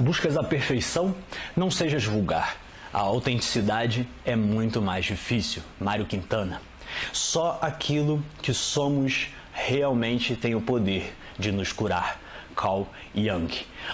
Buscas a perfeição? Não sejas vulgar. A autenticidade é muito mais difícil. Mário Quintana. Só aquilo que somos realmente tem o poder de nos curar. Carl Jung.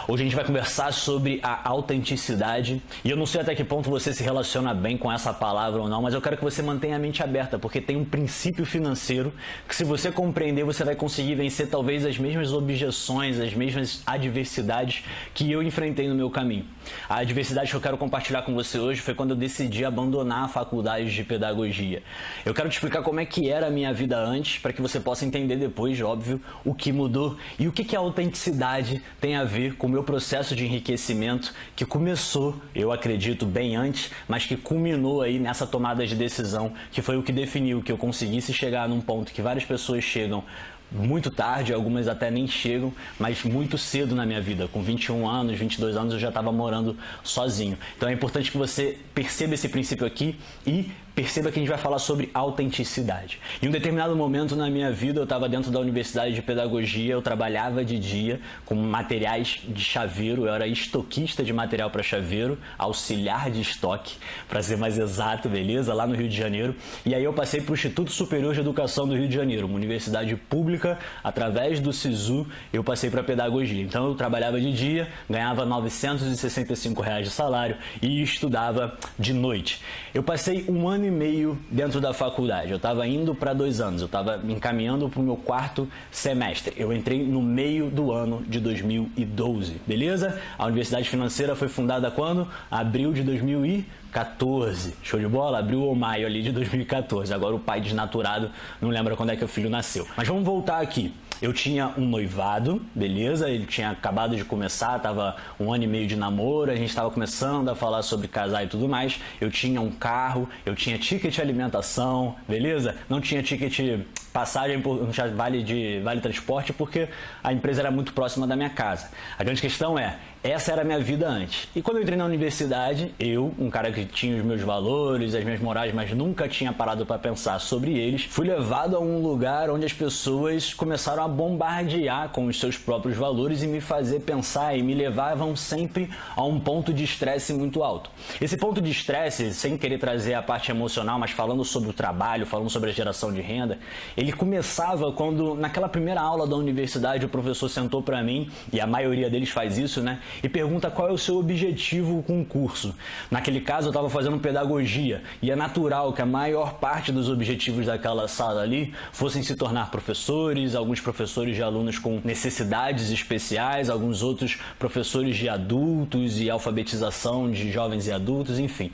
Hoje a gente vai conversar sobre a autenticidade e eu não sei até que ponto você se relaciona bem com essa palavra ou não, mas eu quero que você mantenha a mente aberta, porque tem um princípio financeiro que, se você compreender, você vai conseguir vencer talvez as mesmas objeções, as mesmas adversidades que eu enfrentei no meu caminho. A adversidade que eu quero compartilhar com você hoje foi quando eu decidi abandonar a faculdade de pedagogia. Eu quero te explicar como é que era a minha vida antes, para que você possa entender depois, óbvio, o que mudou e o que a autenticidade tem a ver com o meu processo de enriquecimento, que começou, eu acredito, bem antes, mas que culminou aí nessa tomada de decisão, que foi o que definiu que eu conseguisse chegar num ponto que várias pessoas chegam muito tarde, algumas até nem chegam, mas muito cedo na minha vida. Com 21 anos, 22 anos, eu já estava morando sozinho. Então é importante que você perceba esse princípio aqui e perceba que a gente vai falar sobre autenticidade. Em um determinado momento na minha vida, eu estava dentro da Universidade de Pedagogia, eu trabalhava de dia com materiais de chaveiro, eu era estoquista de material para chaveiro, auxiliar de estoque, para ser mais exato, beleza? Lá no Rio de Janeiro. E aí eu passei para o Instituto Superior de Educação do Rio de Janeiro, uma universidade pública, através do SISU, eu passei para pedagogia. Então eu trabalhava de dia, ganhava R$ 965 de salário e estudava de noite. Eu passei um ano e meio dentro da faculdade, eu estava indo para 2 anos, eu estava me encaminhando para o meu 4º semestre. Eu entrei no meio do ano de 2012, beleza? A Universidade Financeira foi fundada quando? Abril de 2014, show de bola? Abril ou maio ali de 2014, agora o pai desnaturado não lembra quando é que o filho nasceu. Mas vamos voltar aqui. Eu tinha um noivado, beleza? Ele tinha acabado de começar, tava 1 ano e meio de namoro, a gente estava começando a falar sobre casar e tudo mais. Eu tinha um carro, eu tinha ticket alimentação, beleza? Não tinha ticket passagem, não tinha vale transporte, porque a empresa era muito próxima da minha casa. A grande questão é, essa era a minha vida antes. E quando eu entrei na universidade, eu, um cara que tinha os meus valores, as minhas morais, mas nunca tinha parado para pensar sobre eles, fui levado a um lugar onde as pessoas começaram a bombardear com os seus próprios valores e me fazer pensar, e me levavam sempre a um ponto de estresse muito alto. Esse ponto de estresse, sem querer trazer a parte emocional, mas falando sobre o trabalho, falando sobre a geração de renda, ele começava quando, naquela primeira aula da universidade, o professor sentou para mim, e a maioria deles faz isso, né? E pergunta qual é o seu objetivo com o curso. Naquele caso, eu estava fazendo pedagogia, e é natural que a maior parte dos objetivos daquela sala ali fossem se tornar professores, alguns professores de alunos com necessidades especiais, alguns outros professores de adultos e alfabetização de jovens e adultos, enfim.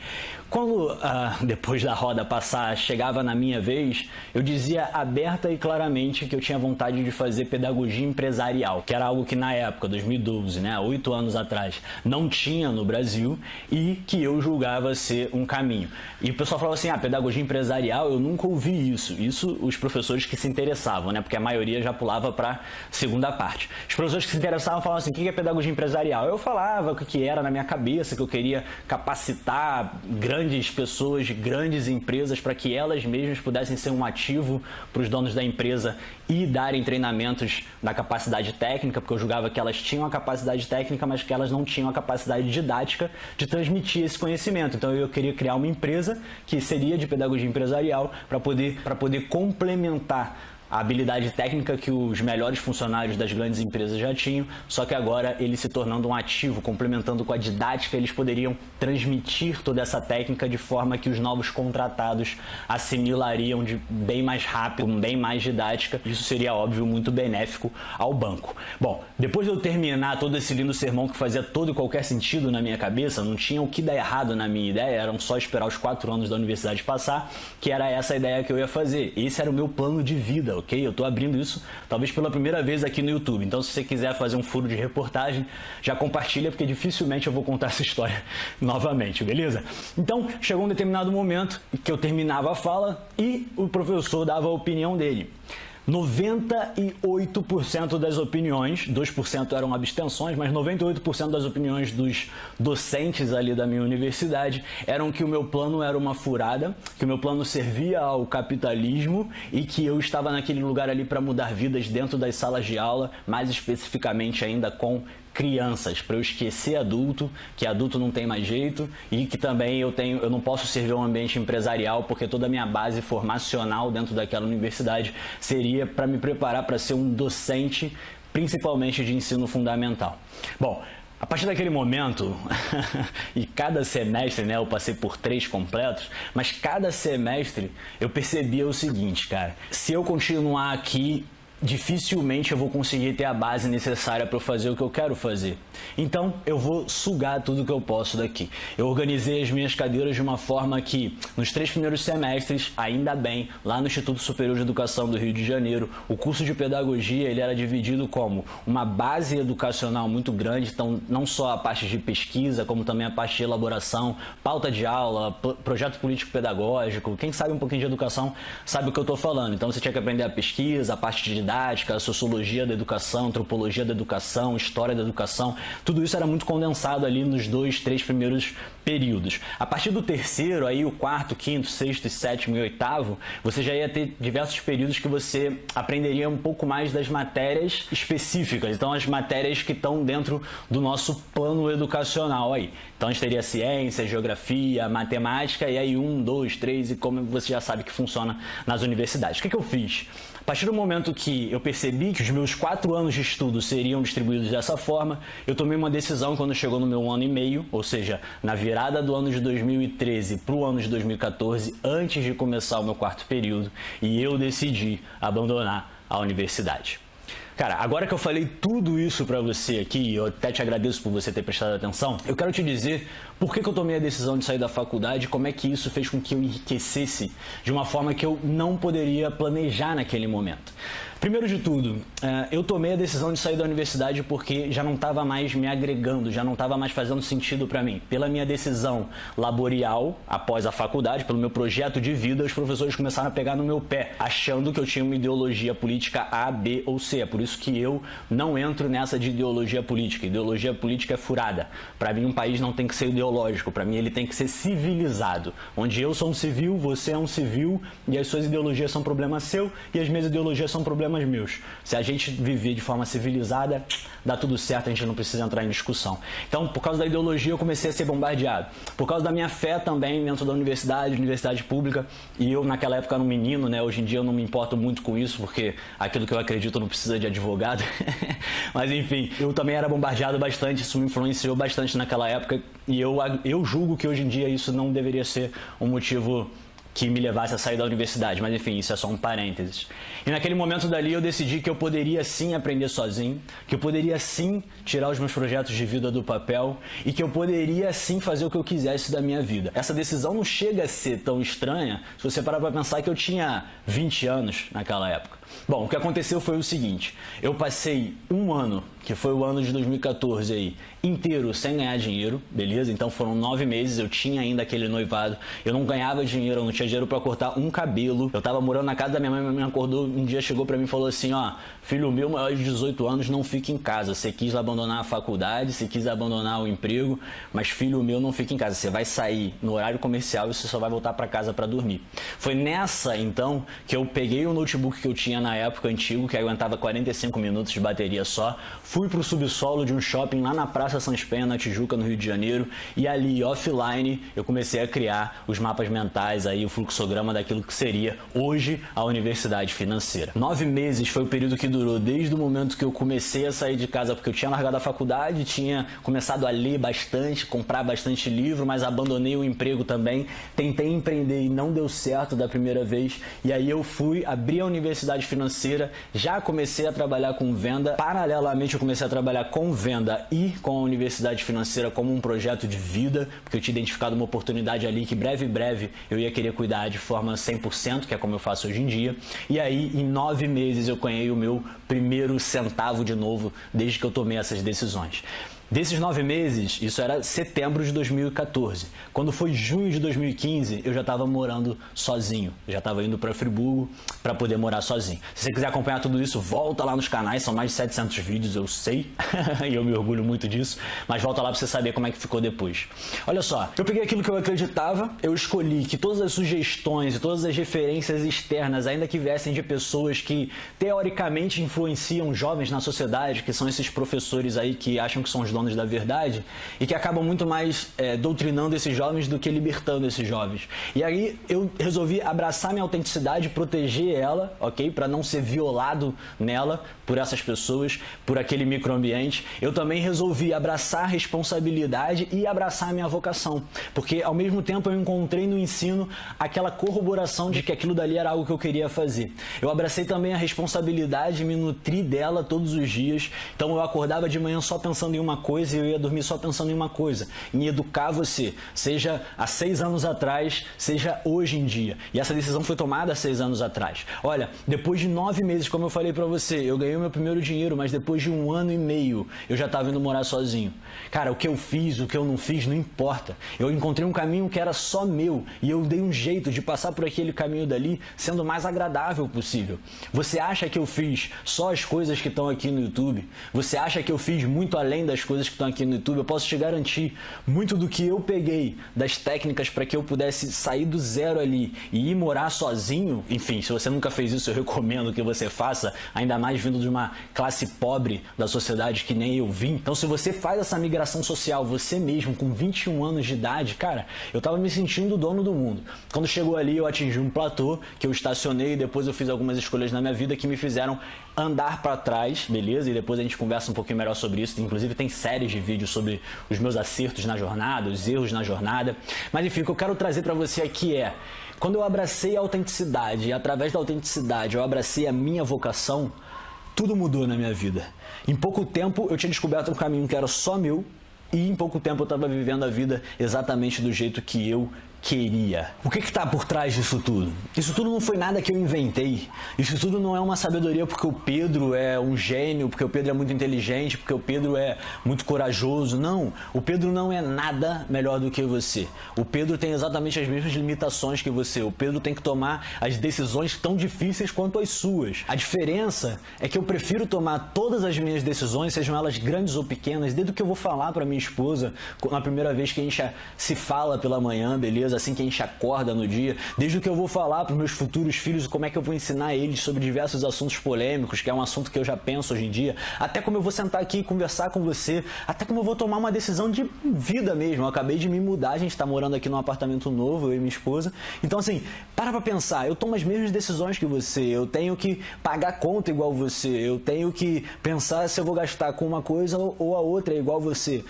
Quando, depois da roda passar, chegava na minha vez, eu dizia aberta e claramente que eu tinha vontade de fazer pedagogia empresarial, que era algo que na época, 2012, né, 8 anos atrás, não tinha no Brasil e que eu julgava ser um caminho. E o pessoal falava assim, pedagogia empresarial, eu nunca ouvi isso. Isso os professores que se interessavam, né, porque a maioria já pulava para a segunda parte. Os professores que se interessavam falavam assim, o que é pedagogia empresarial? Eu falava o que era na minha cabeça, que eu queria capacitar grandes pessoas de grandes empresas para que elas mesmas pudessem ser um ativo para os donos da empresa e darem treinamentos da capacidade técnica, porque eu julgava que elas tinham a capacidade técnica, mas que elas não tinham a capacidade didática de transmitir esse conhecimento. Então eu queria criar uma empresa que seria de pedagogia empresarial para poder complementar a habilidade técnica que os melhores funcionários das grandes empresas já tinham, só que agora eles se tornando um ativo, complementando com a didática, eles poderiam transmitir toda essa técnica de forma que os novos contratados assimilariam de bem mais rápido, bem mais didática. Isso seria, óbvio, muito benéfico ao banco. Bom, depois de eu terminar todo esse lindo sermão que fazia todo e qualquer sentido na minha cabeça, não tinha o que dar errado na minha ideia, eram só esperar os 4 anos da universidade passar, que era essa a ideia que eu ia fazer. Esse era o meu plano de vida, ok? Eu estou abrindo isso talvez pela primeira vez aqui no YouTube. Então, se você quiser fazer um furo de reportagem, já compartilha, porque dificilmente eu vou contar essa história novamente, beleza? Então, chegou um determinado momento que eu terminava a fala e o professor dava a opinião dele. 98% das opiniões, 2% eram abstenções, mas 98% das opiniões dos docentes ali da minha universidade eram que o meu plano era uma furada, que o meu plano servia ao capitalismo e que eu estava naquele lugar ali para mudar vidas dentro das salas de aula, mais especificamente ainda com crianças, para eu esquecer adulto, que adulto não tem mais jeito e que também eu não posso servir um ambiente empresarial porque toda a minha base formacional dentro daquela universidade seria para me preparar para ser um docente, principalmente de ensino fundamental. Bom, a partir daquele momento, e cada semestre, né, eu passei por 3 completos, mas cada semestre eu percebia o seguinte, cara, se eu continuar aqui, dificilmente eu vou conseguir ter a base necessária para fazer o que eu quero fazer. Então, eu vou sugar tudo que eu posso daqui. Eu organizei as minhas cadeiras de uma forma que, nos 3 primeiros semestres, ainda bem, lá no Instituto Superior de Educação do Rio de Janeiro, o curso de pedagogia ele era dividido como uma base educacional muito grande, então não só a parte de pesquisa, como também a parte de elaboração, pauta de aula, projeto político-pedagógico. Quem sabe um pouquinho de educação sabe o que eu estou falando. Então, você tinha que aprender a pesquisa, a parte de didática, a sociologia da educação, antropologia da educação, história da educação, tudo isso era muito condensado ali nos 2, 3 primeiros períodos. A partir do terceiro, aí o quarto, quinto, sexto, sétimo e oitavo, você já ia ter diversos períodos que você aprenderia um pouco mais das matérias específicas, então as matérias que estão dentro do nosso plano educacional aí. Então a gente teria ciência, geografia, matemática e aí 1, 2, 3 e como você já sabe que funciona nas universidades. O que eu fiz? A partir do momento que eu percebi que os meus 4 anos de estudo seriam distribuídos dessa forma, eu tomei uma decisão quando chegou no meu ano e meio, ou seja, na virada do ano de 2013 para o ano de 2014, antes de começar o meu 4º período, e eu decidi abandonar a universidade. Cara, agora que eu falei tudo isso pra você aqui, eu até te agradeço por você ter prestado atenção, eu quero te dizer por que eu tomei a decisão de sair da faculdade e como é que isso fez com que eu enriquecesse de uma forma que eu não poderia planejar naquele momento. Primeiro de tudo, eu tomei a decisão de sair da universidade porque já não estava mais me agregando, já não estava mais fazendo sentido para mim. Pela minha decisão laborial, após a faculdade, pelo meu projeto de vida, os professores começaram a pegar no meu pé, achando que eu tinha uma ideologia política A, B ou C. É por isso que eu não entro nessa de ideologia política. Ideologia política é furada. Para mim, um país não tem que ser ideológico. Para mim, ele tem que ser civilizado. Onde eu sou um civil, você é um civil, e as suas ideologias são problema seu, e as minhas ideologias são problemas meus. Se a gente viver de forma civilizada, dá tudo certo, a gente não precisa entrar em discussão. Então, por causa da ideologia, eu comecei a ser bombardeado. Por causa da minha fé também, dentro da universidade pública, e eu naquela época era um menino, né? Hoje em dia eu não me importo muito com isso, porque aquilo que eu acredito não precisa de advogado. Mas enfim, eu também era bombardeado bastante, isso me influenciou bastante naquela época, e eu julgo que hoje em dia isso não deveria ser um motivo que me levasse a sair da universidade, mas enfim, isso é só um parênteses. E naquele momento dali eu decidi que eu poderia sim aprender sozinho, que eu poderia sim tirar os meus projetos de vida do papel e que eu poderia sim fazer o que eu quisesse da minha vida. Essa decisão não chega a ser tão estranha se você parar para pensar que eu tinha 20 anos naquela época. Bom, o que aconteceu foi o seguinte, eu passei um ano, que foi o ano de 2014 aí, inteiro sem ganhar dinheiro, beleza? Então foram 9 meses, eu tinha ainda aquele noivado, eu não ganhava dinheiro, eu não tinha dinheiro para cortar um cabelo, eu tava morando na casa da minha mãe acordou, um dia chegou para mim e falou assim, ó, filho meu, maior de 18 anos, não fica em casa, você quis abandonar a faculdade, você quis abandonar o emprego, mas filho meu, não fica em casa, você vai sair no horário comercial e você só vai voltar para casa para dormir. Foi nessa, então, que eu peguei o notebook que eu tinha na época antigo, que aguentava 45 minutos de bateria só, fui pro subsolo de um shopping lá na Praça Sans Penha, na Tijuca, no Rio de Janeiro, e ali, offline, eu comecei a criar os mapas mentais, aí, o fluxograma daquilo que seria hoje a Universidade Financeira. 9 meses foi o período que durou desde o momento que eu comecei a sair de casa, porque eu tinha largado a faculdade, tinha começado a ler bastante, comprar bastante livro, mas abandonei o emprego também, tentei empreender e não deu certo da primeira vez, e aí eu fui abrir a Universidade Financeira, já comecei a trabalhar com venda, paralelamente eu comecei a trabalhar com venda e com a Universidade Financeira como um projeto de vida, porque eu tinha identificado uma oportunidade ali que breve eu ia querer cuidar de forma 100%, que é como eu faço hoje em dia, e aí em 9 meses eu ganhei o meu primeiro centavo de novo, desde que eu tomei essas decisões. Desses 9 meses, isso era setembro de 2014. Quando foi junho de 2015, eu já estava morando sozinho. Já estava indo para Friburgo para poder morar sozinho. Se você quiser acompanhar tudo isso, volta lá nos canais, são mais de 700 vídeos, eu sei, e eu me orgulho muito disso, mas volta lá para você saber como é que ficou depois. Olha só, eu peguei aquilo que eu acreditava, eu escolhi que todas as sugestões e todas as referências externas, ainda que viessem de pessoas que teoricamente influenciam jovens na sociedade, que são esses professores aí que acham que são os donos da verdade e que acabam muito mais doutrinando esses jovens do que libertando esses jovens. E aí eu resolvi abraçar minha autenticidade, proteger ela, ok? Para não ser violado nela por essas pessoas, por aquele microambiente. Eu também resolvi abraçar a responsabilidade e abraçar a minha vocação, porque ao mesmo tempo eu encontrei no ensino aquela corroboração de que aquilo dali era algo que eu queria fazer. Eu abracei também a responsabilidade e me nutri dela todos os dias. Então eu acordava de manhã só pensando em uma coisa e eu ia dormir só pensando em uma coisa, em educar você, seja há 6 anos atrás, seja hoje em dia. E essa decisão foi tomada há 6 anos atrás. Olha, depois de 9 meses, como eu falei pra você, eu ganhei o meu primeiro dinheiro, mas depois de 1 ano e meio, eu já estava indo morar sozinho. Cara, o que eu fiz, o que eu não fiz, não importa. Eu encontrei um caminho que era só meu e eu dei um jeito de passar por aquele caminho dali sendo o mais agradável possível. Você acha que eu fiz só as coisas que estão aqui no YouTube? Você acha que eu fiz muito além das coisas que estão aqui no YouTube? Eu posso te garantir, muito do que eu peguei das técnicas para que eu pudesse sair do zero ali e ir morar sozinho, enfim, se você nunca fez isso, eu recomendo que você faça, ainda mais vindo de uma classe pobre da sociedade que nem eu vim. Então, se você faz essa migração social você mesmo, com 21 anos de idade, cara, eu tava me sentindo o dono do mundo. Quando chegou ali, eu atingi um platô, que eu estacionei e depois eu fiz algumas escolhas na minha vida que me fizeram andar para trás, beleza? E depois a gente conversa um pouquinho melhor sobre isso. Inclusive tem séries de vídeos sobre os meus acertos na jornada, os erros na jornada. Mas enfim, o que eu quero trazer para você aqui é, quando eu abracei a autenticidade e através da autenticidade eu abracei a minha vocação, tudo mudou na minha vida. Em pouco tempo eu tinha descoberto um caminho que era só meu e em pouco tempo eu estava vivendo a vida exatamente do jeito que eu queria. O que está por trás disso tudo? Isso tudo não foi nada que eu inventei. Isso tudo não é uma sabedoria porque o Pedro é um gênio, porque o Pedro é muito inteligente, porque o Pedro é muito corajoso. Não, o Pedro não é nada melhor do que você. O Pedro tem exatamente as mesmas limitações que você. O Pedro tem que tomar as decisões tão difíceis quanto as suas. A diferença é que eu prefiro tomar todas as minhas decisões, sejam elas grandes ou pequenas, desde o que eu vou falar para minha esposa na primeira vez que a gente se fala pela manhã, beleza? Assim que a gente acorda no dia, desde o que eu vou falar para os meus futuros filhos, como é que eu vou ensinar eles sobre diversos assuntos polêmicos, que é um assunto que eu já penso hoje em dia, até como eu vou sentar aqui e conversar com você, até como eu vou tomar uma decisão de vida mesmo. Eu acabei de me mudar, a gente está morando aqui num apartamento novo, eu e minha esposa. Então assim, para pensar, eu tomo as mesmas decisões que você, eu tenho que pagar conta igual você, eu tenho que pensar se eu vou gastar com uma coisa ou a outra igual você.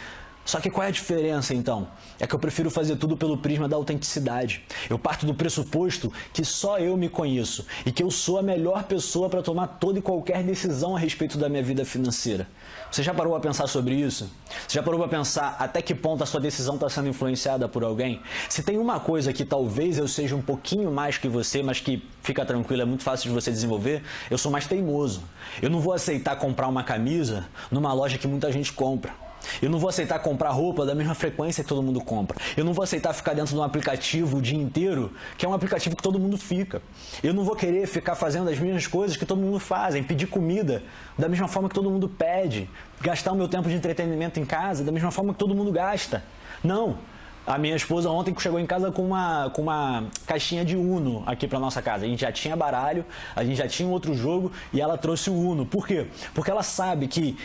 Só que qual é a diferença então? É que eu prefiro fazer tudo pelo prisma da autenticidade. Eu parto do pressuposto que só eu me conheço e que eu sou a melhor pessoa para tomar toda e qualquer decisão a respeito da minha vida financeira. Você já parou a pensar sobre isso? Você já parou a pensar até que ponto a sua decisão está sendo influenciada por alguém? Se tem uma coisa que talvez eu seja um pouquinho mais que você, mas que fica tranquilo, é muito fácil de você desenvolver, eu sou mais teimoso. Eu não vou aceitar comprar uma camisa numa loja que muita gente compra. Eu não vou aceitar comprar roupa da mesma frequência que todo mundo compra. Eu não vou aceitar ficar dentro de um aplicativo o dia inteiro, que é um aplicativo que todo mundo fica. Eu não vou querer ficar fazendo as mesmas coisas que todo mundo faz, pedir comida da mesma forma que todo mundo pede, gastar o meu tempo de entretenimento em casa da mesma forma que todo mundo gasta. Não. A minha esposa ontem chegou em casa com uma caixinha de Uno aqui para nossa casa. A gente já tinha baralho, a gente já tinha um outro jogo e ela trouxe o Uno. Por quê? Porque ela sabe que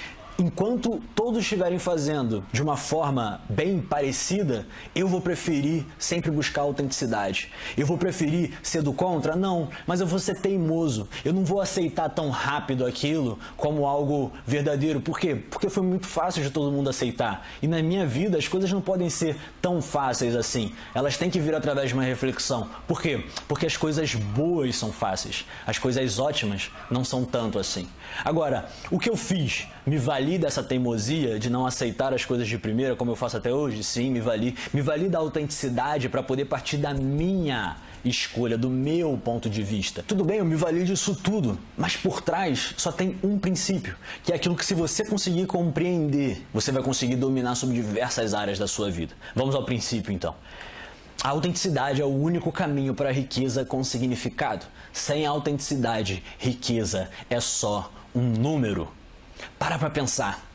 enquanto todos estiverem fazendo de uma forma bem parecida, eu vou preferir sempre buscar autenticidade. Eu vou preferir ser do contra? Não, mas eu vou ser teimoso. Eu não vou aceitar tão rápido aquilo como algo verdadeiro. Por quê? Porque foi muito fácil de todo mundo aceitar. E na minha vida as coisas não podem ser tão fáceis assim. Elas têm que vir através de uma reflexão. Por quê? Porque as coisas boas são fáceis. As coisas ótimas não são tanto assim. Agora, o que eu fiz Me vali dessa teimosia de não aceitar as coisas de primeira, como eu faço até hoje? Sim, me vali. Me vali da autenticidade para poder partir da minha escolha, do meu ponto de vista. Tudo bem, eu me vali disso tudo, mas por trás só tem um princípio, que é aquilo que, se você conseguir compreender, você vai conseguir dominar sobre diversas áreas da sua vida. Vamos ao princípio, então. A autenticidade é o único caminho para a riqueza com significado. Sem autenticidade, riqueza é só um número. Para pensar.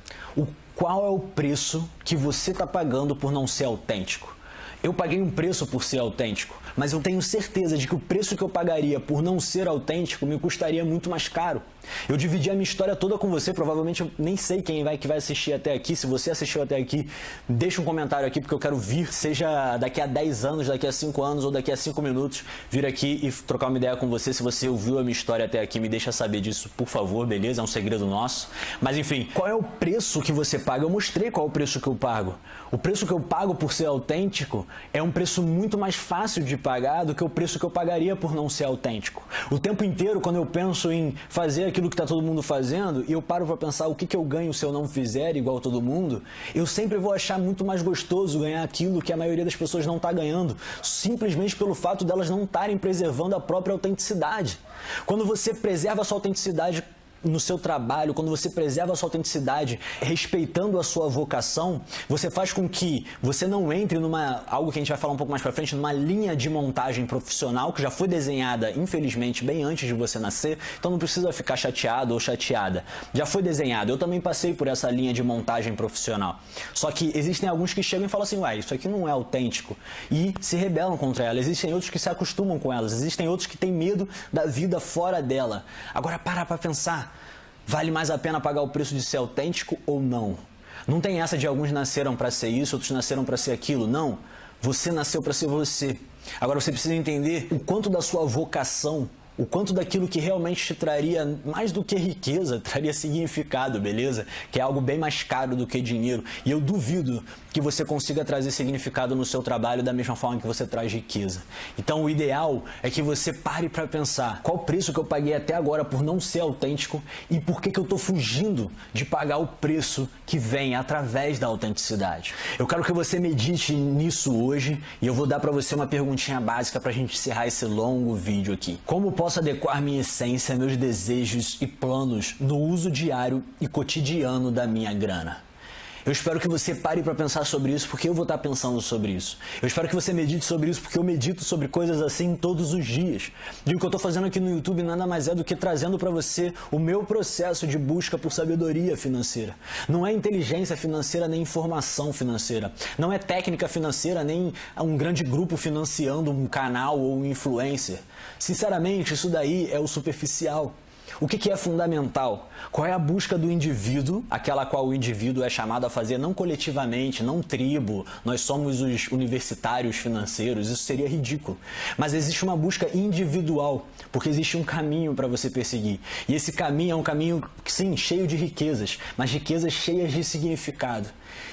Qual é o preço que você está pagando por não ser autêntico? Eu paguei um preço por ser autêntico, mas eu tenho certeza de que o preço que eu pagaria por não ser autêntico me custaria muito mais caro. Eu dividi a minha história toda com você, provavelmente eu nem sei quem que vai assistir até aqui. Se você assistiu até aqui, deixa um comentário aqui, porque eu quero vir, seja daqui a 10 anos, daqui a 5 anos ou daqui a 5 minutos, vir aqui e trocar uma ideia com você. Se você ouviu a minha história até aqui, me deixa saber disso, por favor, beleza? É um segredo nosso. Mas enfim, qual é o preço que você paga? Eu mostrei qual é o preço que eu pago. O preço que eu pago por ser autêntico é um preço muito mais fácil de pagar do que o preço que eu pagaria por não ser autêntico. O tempo inteiro, quando eu penso em fazer aquilo que está todo mundo fazendo, e eu paro para pensar o que eu ganho se eu não fizer igual todo mundo, eu sempre vou achar muito mais gostoso ganhar aquilo que a maioria das pessoas não está ganhando, simplesmente pelo fato delas não estarem preservando a própria autenticidade. Quando você preserva a sua autenticidade no seu trabalho, quando você preserva a sua autenticidade, respeitando a sua vocação, você faz com que você não entre algo que a gente vai falar um pouco mais pra frente, numa linha de montagem profissional que já foi desenhada, infelizmente, bem antes de você nascer, então não precisa ficar chateado ou chateada. Já foi desenhado, eu também passei por essa linha de montagem profissional. Só que existem alguns que chegam e falam assim, uai, isso aqui não é autêntico, e se rebelam contra ela. Existem outros que se acostumam com elas, existem outros que têm medo da vida fora dela. Agora, para pra pensar. Vale mais a pena pagar o preço de ser autêntico ou não? Não tem essa de alguns nasceram para ser isso, outros nasceram para ser aquilo. Não. Você nasceu para ser você. Agora você precisa entender o quanto da sua vocação, o quanto daquilo que realmente te traria, mais do que riqueza, traria significado, beleza? Que é algo bem mais caro do que dinheiro. E eu duvido que você consiga trazer significado no seu trabalho da mesma forma que você traz riqueza. Então o ideal é que você pare para pensar qual o preço que eu paguei até agora por não ser autêntico e por que eu estou fugindo de pagar o preço que vem através da autenticidade. Eu quero que você medite nisso hoje e eu vou dar para você uma perguntinha básica para a gente encerrar esse longo vídeo aqui. Como posso adequar minha essência, meus desejos e planos no uso diário e cotidiano da minha grana? Eu espero que você pare para pensar sobre isso, porque eu vou estar pensando sobre isso. Eu espero que você medite sobre isso, porque eu medito sobre coisas assim todos os dias. E o que eu estou fazendo aqui no YouTube nada mais é do que trazendo para você o meu processo de busca por sabedoria financeira. Não é inteligência financeira nem informação financeira. Não é técnica financeira nem um grande grupo financiando um canal ou um influencer. Sinceramente, isso daí é o superficial. O que é fundamental? Qual é a busca do indivíduo, aquela qual o indivíduo é chamado a fazer não coletivamente, não tribo, nós somos os universitários financeiros, isso seria ridículo. Mas existe uma busca individual, porque existe um caminho para você perseguir. E esse caminho é um caminho, sim, cheio de riquezas, mas riquezas cheias de significado.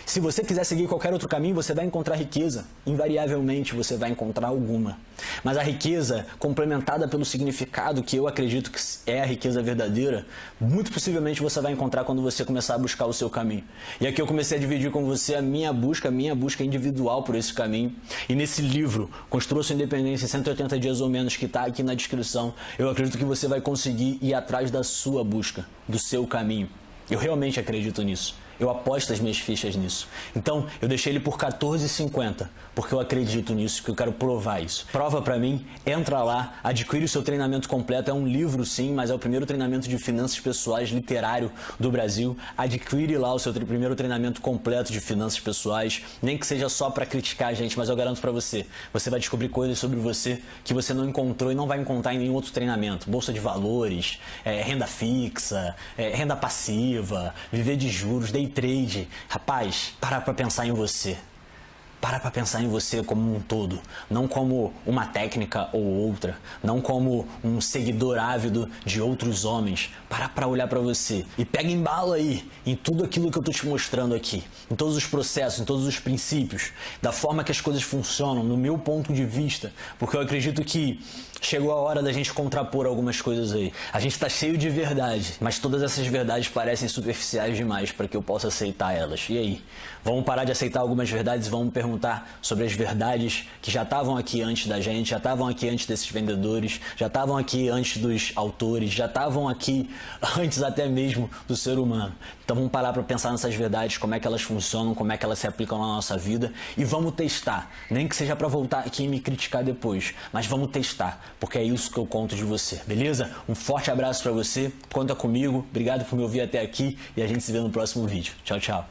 Se você quiser seguir qualquer outro caminho, você vai encontrar riqueza. Invariavelmente você vai encontrar alguma. Mas a riqueza, complementada pelo significado, que eu acredito que é a riqueza verdadeira, muito possivelmente você vai encontrar quando você começar a buscar o seu caminho. E aqui eu comecei a dividir com você a minha busca individual por esse caminho. E nesse livro, Construa Sua Independência em 180 dias ou menos, que está aqui na descrição, eu acredito que você vai conseguir ir atrás da sua busca, do seu caminho. Eu realmente acredito nisso. Eu aposto as minhas fichas nisso. Então, eu deixei ele por R$14,50, porque eu acredito nisso, que eu quero provar isso. Prova pra mim, entra lá, adquire o seu treinamento completo. É um livro sim, mas é o primeiro treinamento de finanças pessoais literário do Brasil. Adquire lá o seu primeiro treinamento completo de finanças pessoais, nem que seja só pra criticar a gente, mas eu garanto pra você, você vai descobrir coisas sobre você que você não encontrou e não vai encontrar em nenhum outro treinamento. Bolsa de valores, renda fixa, renda passiva, viver de juros, day trade. Rapaz, para pra pensar em você. Para pra pensar em você como um todo, não como uma técnica ou outra, não como um seguidor ávido de outros homens. Para pra olhar pra você e pega embalo aí em tudo aquilo que eu tô te mostrando aqui, em todos os processos, em todos os princípios, da forma que as coisas funcionam, no meu ponto de vista, porque eu acredito que chegou a hora da gente contrapor algumas coisas aí. A gente tá cheio de verdade, mas todas essas verdades parecem superficiais demais para que eu possa aceitar elas. E aí? Vamos parar de aceitar algumas verdades e vamos perguntar sobre as verdades que já estavam aqui antes da gente, já estavam aqui antes desses vendedores, já estavam aqui antes dos autores, já estavam aqui antes até mesmo do ser humano. Então vamos parar para pensar nessas verdades, como é que elas funcionam, como é que elas se aplicam na nossa vida e vamos testar. Nem que seja para voltar aqui e me criticar depois, mas vamos testar, porque é isso que eu conto de você, beleza? Um forte abraço para você, conta comigo, obrigado por me ouvir até aqui e a gente se vê no próximo vídeo. Tchau, tchau.